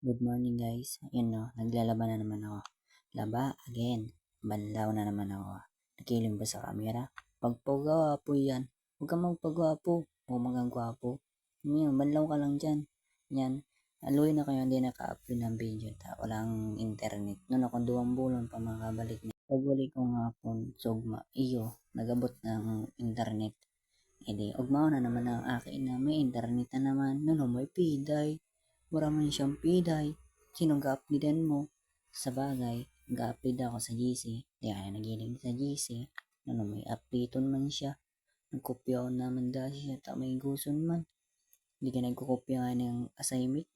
Good morning guys. Ayun no, naglalaban na naman ako. Laba again. Banlaw na naman ako. Nakiling ba sa camera? Pagpagawapo yan. Huwag kang magpagawapo. Huwag magang gwapo. Yan, banlaw ka lang dyan. Yan. Aloy na kayo hindi naka-upload ng video. Walang internet. Noon ako duwang bulon pa makabalik na. Pagbalik ko nga hapon, sugma, iyo, nagabot ng internet. Edi, ugmao na naman ang akin na may internet na naman. Nono, may piday. Wala man siyang piday. Sinong ga-uploadan mo? Sa bagay, ga-upload ako sa GC. Di kaya nagiling sa GC. Nono, may updateon man siya. Nagkopya naman dahil siya. May guson man. Hindi ka nagkukopya nga ng assignment.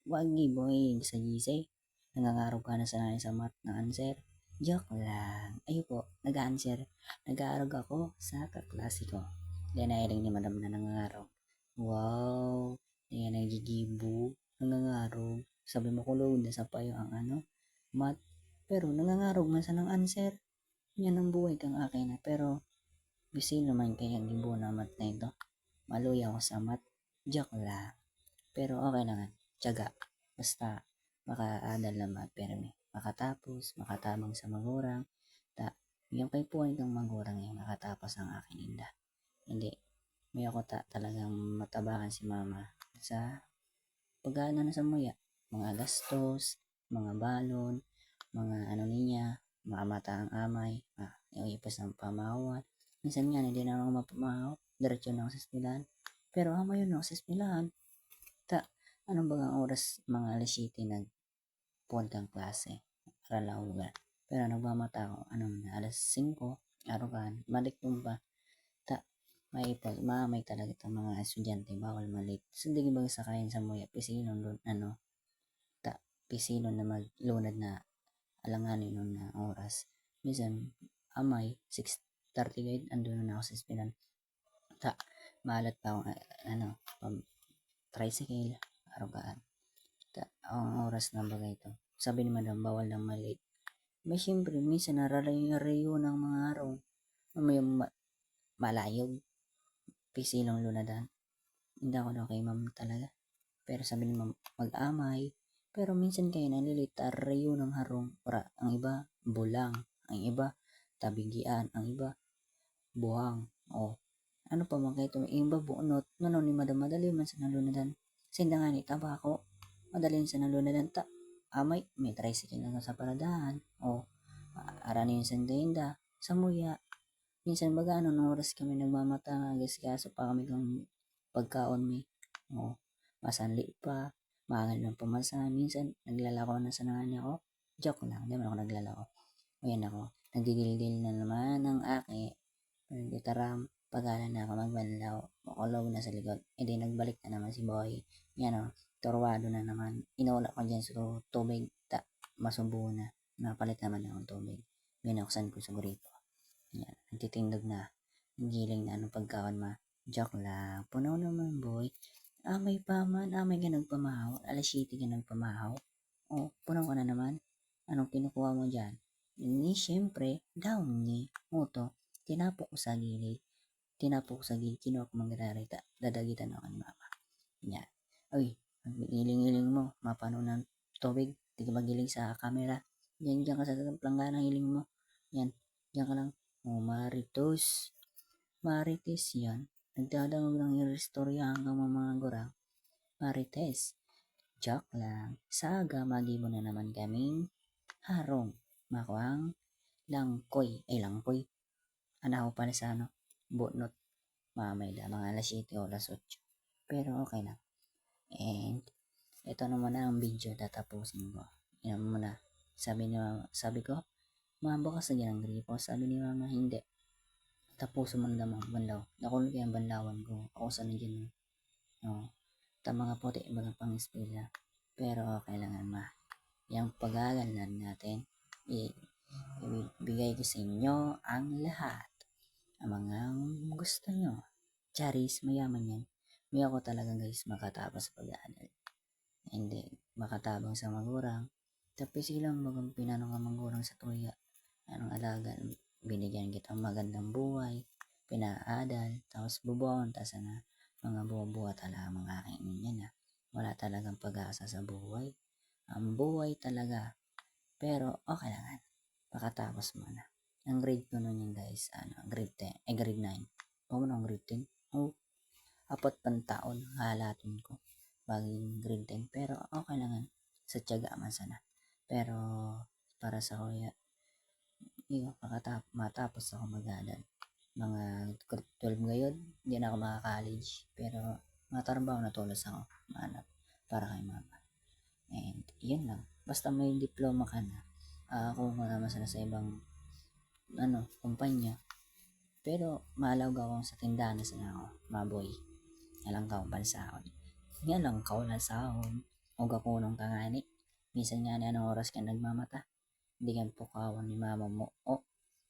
Wag boy sa GC. Nangangarap ka na sa math na answer. Joke lang. Ayo po, nag-answer. Nag-aarog ako sa kaklase ko. Yan ay ni madam na nangangarap. Wow! Yan ay gigibo. Nangangarap. Sabi mo kulog na sa payo ang math. Pero nangangarap man sa ng answer. Yan ang buhay kang akin na. Pero, busy naman kaya gibo na math na ito. Maluya ako sa math. Joke lang. Pero okay naman. Tiyaga. Basta, maka-adal naman. Pero makatapos, makatabang sa magurang. Yung kay puwan kang magurang yung makatapos ang akin inda. Hindi. May ako talagang matabakan si mama sa pag-ano na sa muya. Mga gastos, mga balon, mga niya, mga mata ang amay, yung ipos ng pamawat. Minsan nga, hindi na ako mapamahaw. Diretso na ako sa eskwelahan. Pero amay yun ako sa eskwelahan. Anong bagang oras mga alas 7 nagpuan kang klase? Aralaugan. Pero nagmamata ako, alas 5, arugan, balik tumba. May talaga itong mga estudyante, bawal malit. So, hindi ba sakayin sa muya, pisilon, pisilon na maglunad na alanganin nun na oras. Minsan, amay, 6:30 andun na ako sa espinan. Maalat pa akong, tricycle, arugaan. Ang oras na bagay ito. Sabi ni madam, bawal lang malit. May siyempre, minsan nararayo ng mga araw. May malayog. Pisilong lunadan. Hindi ako na kay ma'am talaga. Pero sabi ni ma'am, mag-amay. Pero minsan kayo nalilita, rayo ng harong. Ang iba, bulang. Ang iba, tabigian. Ang iba, buhang. Ano pa man kayo ito? Yung iba, bunot. Nono ni madam, madali man sa nalunadan. Sinda nga ni tabako. Madali sa nalunadan. Amay, may tricycle na sa paradahan. Arani yung sandinda. Sa muya. Minsan baga nung oras kami nagmamata, kaso pa kami kung pagkaon may masanli pa, maangal ng pamasa. Minsan naglalako na sa nanganay ako. Joke lang, hindi man ako naglalako. Ayan ako, nagdidildil na naman ng aki. Taram, pagalan na ako magbanlaw. Makulog na sa likod. Di nagbalik na naman si boy. Yan torwado na naman. Inula ko dyan sa tubig. Masubo na. Napalit naman akong tubig. Binuksan ko sa gripo. Yan, nagtitindog na. Giling na anong pagkaon joke lang. Puno naman boy. Amay pa man. Amay ka nagpamahaw. Alas 7 ka nagpamahaw. Puno ka na naman. Anong kinukuha mo dyan? Ni syempre, down ni Moto. Tinapok ko sa gilid. Kinuha ko mangrarita. Dadagitan ako ni mama. Yan. Ay, giling-giling mo. Mapano ng tubig. Di ka magiling sa camera. Yan ka sa planggana hiling mo. Yan. Yan ka lang. Marites yan. Nagdadangog ng irestorya hanggang mga gurang. Marites. Joke lang. Saga, magibo na naman kaming harong. Makuang langkoy. Langkoy. Anaw pala sa bunot. Mamay da. Mga alas 7 o alas 8. Pero okay lang. And, ito naman na ang video. Tatapusin ko. Yan muna. Sabi ko, mabukas na dyan ang gripo. Sabi ni mama, hindi. Tapuso man damang banlaw. Nakulog kaya ang banlawan ko. Ako sa nandiyan. Mga puti, mga pang-espila. Pero okay lang naman. Yung pag-aagalan natin, ibigay ko sa inyo ang lahat. Ang mga gusto nyo. Charis, mayaman yan. May ako talaga guys makatapos sa pag-aaral. Hindi, makatabang sa magurang. Tapos silang magang pinanong ang magurang sa tuya. Anong alaga, binigyan kita magandang buhay, pinaadal, tapos bubuon, tapos mga buwa-buwa talaga mga aking niya na. Wala talagang pag-asa sa buhay. Ang buhay talaga. Pero okay lang yan. Pakatapos mo na. Ang grade ko nun yun guys, grade 10, grade 9. Ako na ang grade 10. Oh, apat pang taon halatin ko baging grade 10. Pero okay lang yan. Sa tiyaga man sana. Pero para sa kuya, matapos ako mag-aral. Mga 12 ngayon, hindi na ako maka-college. Pero matarbaho na tulos ako. Manap para kay mama. And yun lang. Basta may diploma ka na. Kung naman sana sa ibang kumpanya. Pero malaw akong sa tindahan na sana ako. Maboy. Alang ka akong pansahon. Nga lang ka na sahon. O gakunong kangani. Minsan nga na anong oras ka nagmamata. Hindi ka pukawan ni mama mo. O,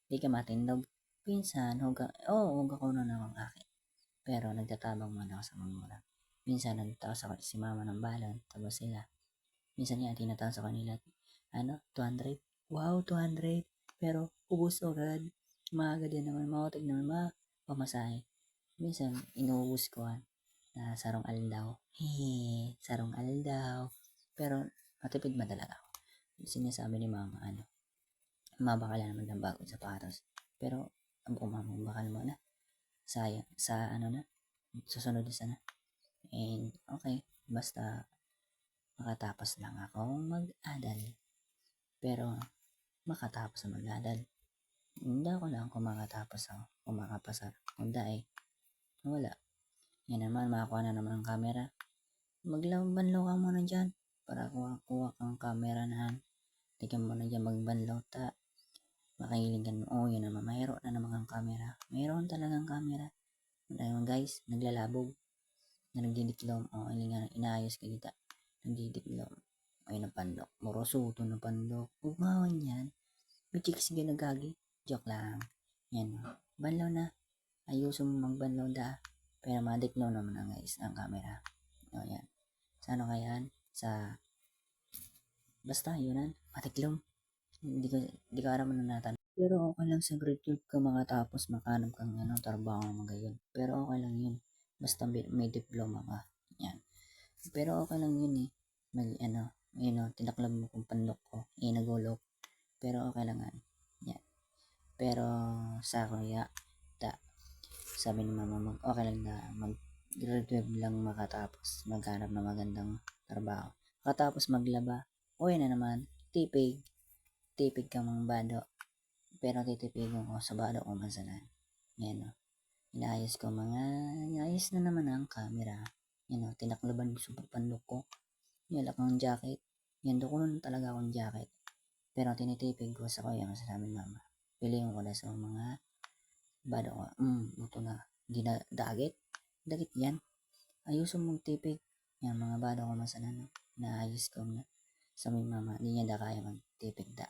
hindi ka matindog. Pinsan, huwag ako na naman akin. Pero nagtatabang man ako sa mga. Minsan nagtawas ako si mama ng balon. Tapos sila. Minsan nga tinatawas ako nila. 200? Wow, 200. Pero ubus agad. Maaga din naman. Makutig naman pamasahe. Minsan inuubos ko na sarong aldaw. Sarong aldaw. Pero matipid madala ako. Sinasabi ni mama, mabakala naman ng bagong sapatos. Pero, mama, bakal mo na. Sayang, susunod na sana. And, okay, basta makatapos lang ako mag-adal. Pero, makatapos na mag-adal. Hindi ako lang kung makatapos ako, kung makapasa. Kung wala. Yan naman, makakuha na naman ang camera. Magbanlaw ka muna dyan. Para kuha kang camera na. Tignan mo na dyan magbanlaw ta. Makahiling ka naman, yun naman, mayroon na naman ang camera. Mayroon talagang camera. Ayun guys, naglalabog. Na nagdidiklom. Inaayos ka dita. Nagdidiklom. Ayun ang pandok. Morosuto na pandok. Umawan yan. May chicks ginagagi. Joke lang. Yan. Banlaw na. Ayuso mo magbanlaw da. Pero madiklaw naman ang guys, ang camera. O yan. Sa kaya? Basta yun matiklom. Hindi ka araman na natin. Pero okay lang sa grade 12 ka makatapos makanap kang trabaho mga yun. Pero okay lang yun. Basta may diploma ka. Yan. Pero okay lang yun eh. Tinaklab mo kung pandok ko. Nagulok. Pero okay lang yan. Yan. Pero sa kuya, sabi ni mama okay lang na grade 12 lang makatapos. Maghanap na magandang trabaho. Katapos maglaba. Okay na naman. Tipid ka mga bado. Pero titipigan ko sa bado ko masalan. Yan Inayos na naman ang camera. Yan tinakloban ko sa pandok ko. Yan akong jacket. Yan doon talaga akong jacket. Pero tinitipid ko sa kuya masasabi mama. Piliin ko na sa mga bado ko. Ito na. Dagit yan. Ayusin mong tipid. Yan mga bado ko masalan. Naayos ko na. Sabi mama, hindi niya kaya magtipid da.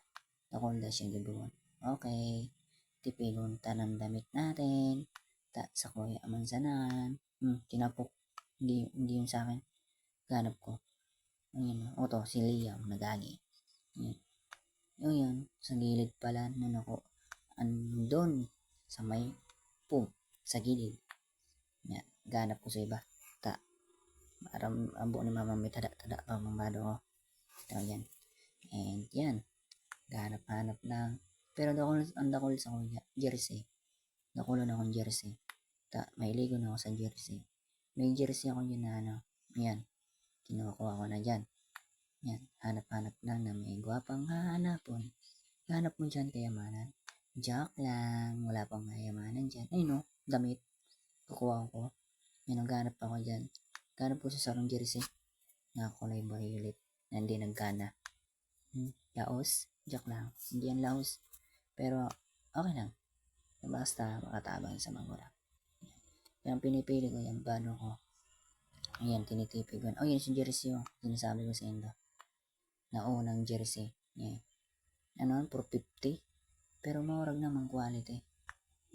Ako na siya gabuhan. Okay. Tipidon tanang damit natin. Sa kuya mansanan. Tinapok. Hindi yung sa akin. Ganap ko. Ayun. Si Liam nagagi. Yun. Sa gilid pala. Andun. Sa may sa gilid. Yan. Ganap ko sa iba. Ang buo ni mama may tada pa mamado ko. Yan. And yan. Hanap lang. Pero ang dakol sa kuya, jersey. Nakulon akong jersey. Mailigo na ako sa jersey. May jersey ako yun na yan. Kinukuha ko na dyan. Yan. Hanap lang na may gwapang hahanapon. Hanap mo dyan kayamanan. Joke lang. Wala pang kayamanan dyan. Damit. Kukuha ko. Yan ang ganap ako dyan. Ganap ko sa sarong jersey. Nakakulay violet. Na hindi nagkana. Laos. Joke lang. Hindi yan laos. Pero okay lang. Basta makatabang sa magulang. Yung pinipili ko yung bano ko. Ayan, tinitipid ko. Yan si jersey yung sinasabi ko sa inyo. Naunang jersey. Yan. 450. Pero maurag naman quality.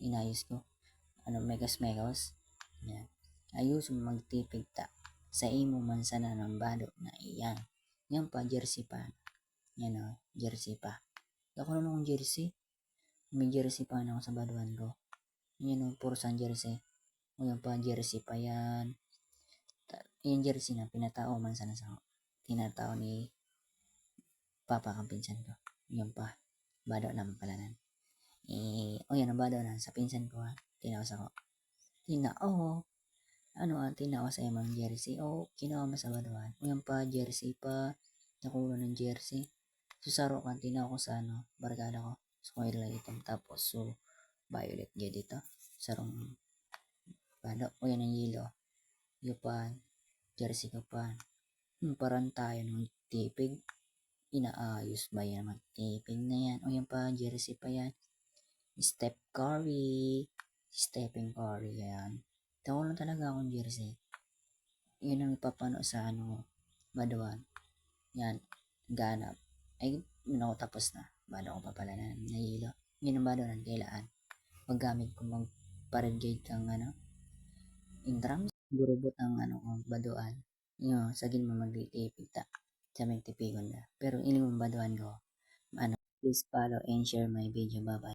Inayos ko. Megas. Yan. Ayos mo magtipid sa imo man sana ng bado na iyan. Yan pa, jersey pa. Yan jersey pa. Ako na akong jersey. May jersey pa na ako sa baduan ko. Yan puro sang jersey. Yan pa, jersey pa yan. Yung jersey na pinatao man sana sa tinatao ni papa kang pinsan ko. Yun pa. Bado naman pala nan. O yan ang bado nan. Sa pinsan ko ha. Tinawas ako. Tinawas sa mga jersey. Kinawa mo sa baduan. O yan pa, jersey pa. Nakuha ng jersey. Susaro kan, tinawa ko sa barkada ko. So, kung item. Tapos, violet gaya dito. Sarong bado. O yan ang yelo. Yung pa, jersey ko pa. Parang tayo ng tipig. Inaayos ba yan naman? Tipig na yan. O yan pa, jersey pa yan. Stephen Curry yan. Tawa lang talaga akong jersey. Yun ang ipapano sa baduan. Yan, ganap. Ay, ako tapos na. Bado ko pa pala na nahilo. Yun ang baduan, kailaan. Paggamit ko magparengate kang intrams. Gurubot ang baduan. Yun, sagin mo magtitipig ta. Sa may tipigon na. Pero iling mong baduan ko. Please follow and share my video. Bye-bye.